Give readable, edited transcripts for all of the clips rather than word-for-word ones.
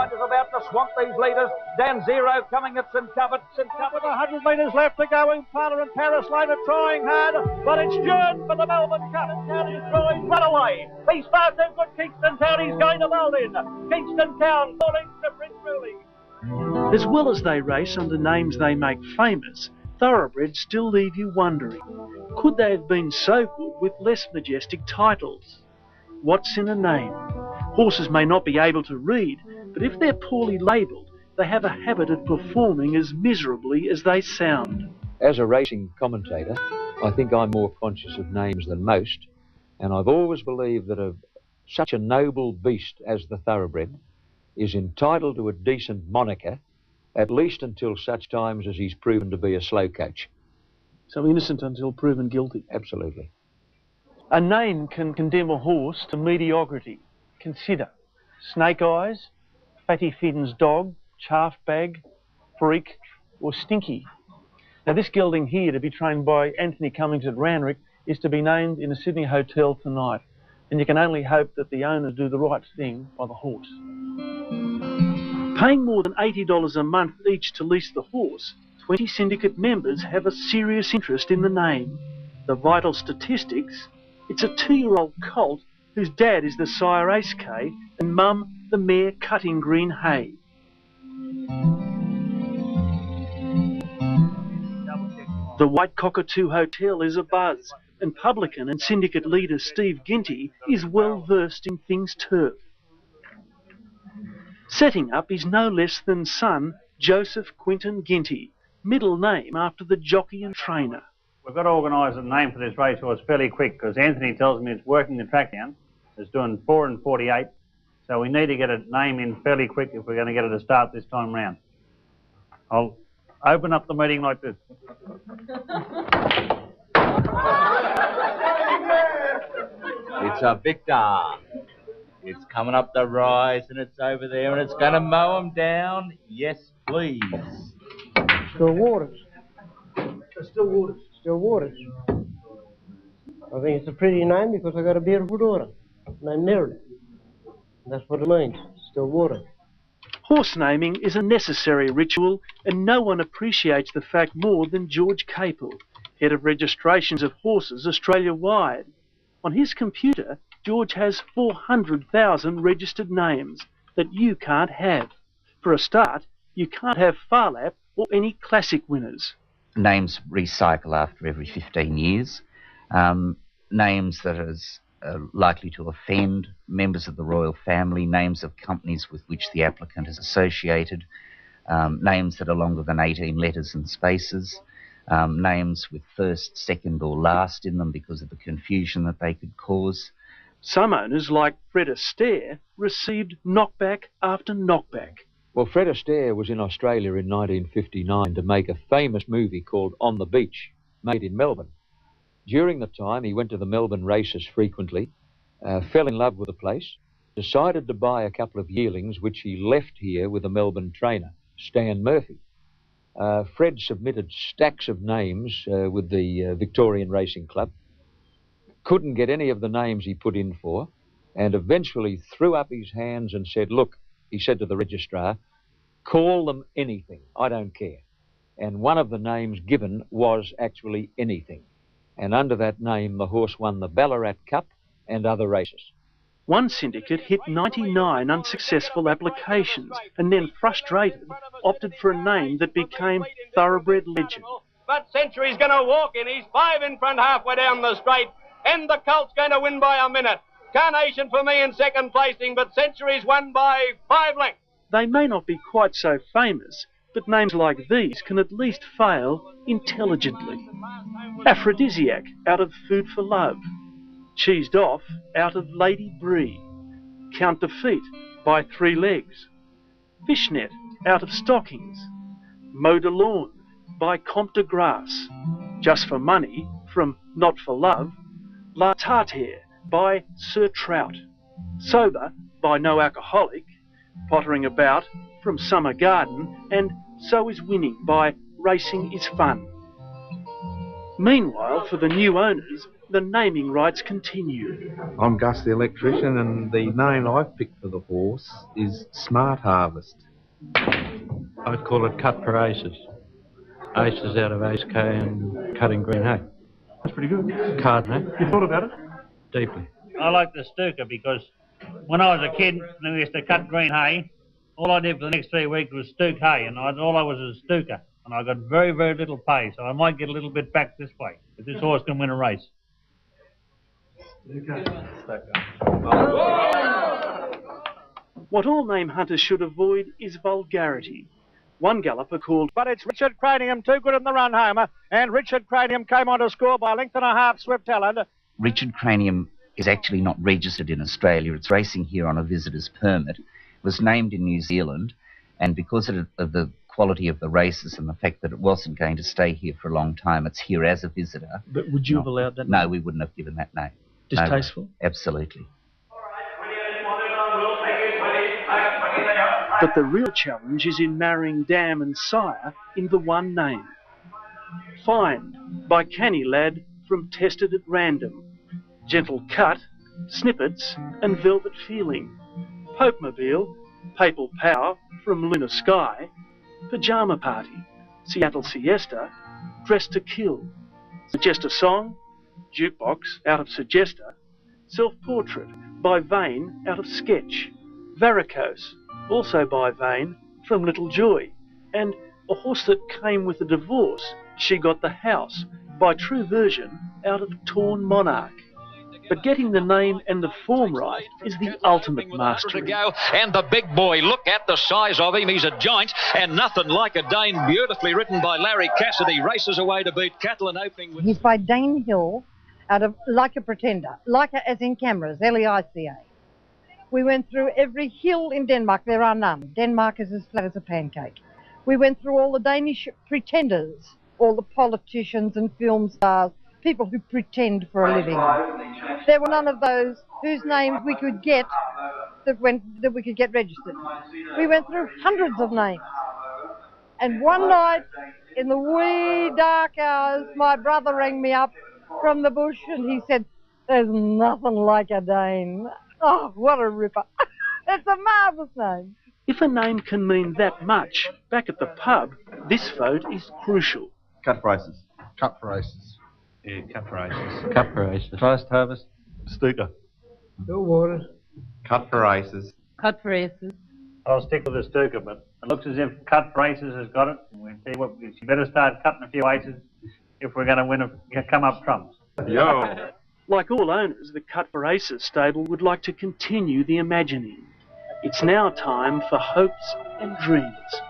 Hunt is about to swamp these leaders. Dan Zero coming at St Cuthbert. St Cuthbert, 100 metres left to go. Impala and Paris Lane are trying hard, but it's June for the Melbourne Cup. County's trying run away. He's far too good. Kingston Town, he's going to mould in. Kingston Town, 14 to Prince Ruling. As well as they race under names they make famous, thoroughbreds still leave you wondering, could they have been so good with less majestic titles? What's in a name? Horses may not be able to read, but if they're poorly labelled, they have a habit of performing as miserably as they sound. As a racing commentator, I think I'm more conscious of names than most, and I've always believed that such a noble beast as the thoroughbred is entitled to a decent moniker, at least until such times as he's proven to be a slow coach. So innocent until proven guilty? Absolutely. A name can condemn a horse to mediocrity. Consider Snake Eyes, Fatty Fidden's Dog, Chaff Bag, Freak or Stinky. Now this gelding here, to be trained by Anthony Cummings at Randwick, is to be named in a Sydney hotel tonight, and you can only hope that the owners do the right thing by the horse. Paying more than $80 a month each to lease the horse, 20 syndicate members have a serious interest in the name. The vital statistics: it's a 2-year-old colt whose dad is the sire Acecay and mum the mare Cutting Green Hay. The White Cockatoo Hotel is abuzz, and publican and syndicate leader Steve Ginty is well versed in things turf. Setting up is no less than son Joseph Quinton Ginty, middle name after the jockey and trainer. We've got to organise a name for this racehorse fairly quick, because Anthony tells me it's working the track down. It's doing 4 and 48, so we need to get a name in fairly quick if we're going to get it to start this time round. I'll open up the meeting like this. It's a Victor. It's coming up the rise and it's over there and it's going to mow him down. Yes, please. Still Waters. Still Waters. Still Waters. I think it's a pretty name because I got a beautiful daughter named Meagher. That's what it means. Still Water. Horse naming is a necessary ritual, and no one appreciates the fact more than George Capel, head of registrations of horses Australia-wide. On his computer, George has 400,000 registered names that you can't have. For a start, you can't have Phar Lap or any classic winners. Names recycle after every 15 years. Names that are likely to offend members of the royal family, names of companies with which the applicant is associated, names that are longer than 18 letters and spaces, names with first, second or last in them because of the confusion that they could cause. Some owners, like Fred Astaire, received knockback after knockback. Well, Fred Astaire was in Australia in 1959 to make a famous movie called On the Beach, made in Melbourne. During the time, he went to the Melbourne races frequently, fell in love with the place, decided to buy a couple of yearlings, which he left here with a Melbourne trainer, Stan Murphy. Fred submitted stacks of names with the Victorian Racing Club, couldn't get any of the names he put in for, and eventually threw up his hands and said, look, he said to the registrar, call them anything, I don't care. And one of the names given was actually Anything. And under that name, the horse won the Ballarat Cup and other races. One syndicate hit 99 unsuccessful applications and then, frustrated, opted for a name that became Thoroughbred Legend. But Century's going to walk in. He's 5 in front halfway down the straight, and the colt's going to win by a minute. Carnation for me in second placing, but Century's won by 5 lengths. They may not be quite so famous, but names like these can at least fail intelligently. Aphrodisiac out of Food for Love. Cheesed Off out of Lady Bree. Count Defeat by 3 Legs. Fishnet out of Stockings. Mow de Lawn by Comte de Grasse. Just for Money from Not for Love. La Tartare by Sir Trout. Sober by No Alcoholic. Pottering About from Summer Garden, and So Is Winning by Racing is Fun. Meanwhile, for the new owners, the naming rights continue. I'm Gus the electrician, and the name I've picked for the horse is Smart Harvest. I'd call it Cut for Aces. Aces out of Acecay and cutting green hay. That's pretty good. Card, no? You thought about it? Deeply. I like the Stuka because when I was a kid and we used to cut green hay, all I did for the next 3 weeks was Stuke hay, and all I was a Stuka. And I got very, very little pay, so I might get a little bit back this way if this horse can win a race. What all name hunters should avoid is vulgarity. One galloper called... But it's Richard Cranium, too good in the run home, and Richard Cranium came on to score by a length and a half, Swift Helen. Richard Cranium is actually not registered in Australia. It's racing here on a visitor's permit. It was named in New Zealand, and because of the quality of the races and the fact that it wasn't going to stay here for a long time, it's here as a visitor. But would you have allowed that name? No, we wouldn't have given that name. Distasteful? No, absolutely. But the real challenge is in marrying dam and sire in the one name. Find by Canny Lad from Tested at Random. Gentle Cut, Snippets and Velvet Feeling. Popemobile, Papal Power from Lunar Sky. Pajama Party, Seattle Siesta, Dress to Kill. Suggest a Song, Jukebox out of Suggester. Self-Portrait by Vane out of Sketch. Varicose, also by Vane, from Little Joy, and a horse that came with a divorce, She Got the House, by True Version, out of Torn Monarch. But getting the name and the form right is the ultimate mastery. And the big boy, look at the size of him, he's a giant, and Nothing Like a Dane, beautifully written by Larry Cassidy, races away to beat Catalan opening with... He's by Dane Hill, out of Like a Pretender, like a as in cameras, L-E-I-C-A. We went through every hill in Denmark. There are none. Denmark is as flat as a pancake. We went through all the Danish pretenders, all the politicians and film stars, people who pretend for a living. There were none of those whose names we could get that we could get registered. We went through hundreds of names. And one night, in the wee dark hours, my brother rang me up from the bush and he said, "There's nothing like a Dane." Oh, what a ripper. It's a marvellous name. If a name can mean that much, back at the pub, this vote is crucial. Cut for Aces. Cut for Aces. Yeah, Cut for Aces. Cut for Aces. First Harvest. Stuka. Still Waters. Cut for Aces. Cut for Aces. I'll stick with the Stuka, but it looks as if Cut for Aces has got it. We'll tell you what, you better start cutting a few aces if we're going to come up trumps. Yo. Like all owners, the Cut for Aces stable would like to continue the imagining. It's now time for hopes and dreams.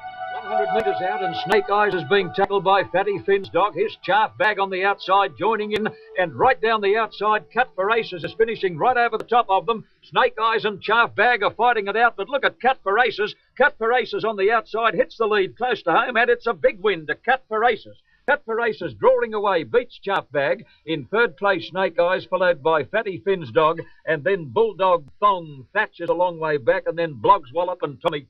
100 metres out and Snake Eyes is being tackled by Fatty Finn's dog. His Chaff Bag on the outside joining in, and right down the outside Cut for Aces is finishing right over the top of them. Snake Eyes and Chaff Bag are fighting it out, but look at Cut for Aces. Cut for Aces on the outside hits the lead close to home, and it's a big win to Cut for Aces. Cut for Aces drawing away, beats Chaff Bag. In third place, Snake Eyes, followed by Fatty Finn's dog, and then Bulldog Thong Thatcher's a long way back, and then Blogs Wallop and Tommy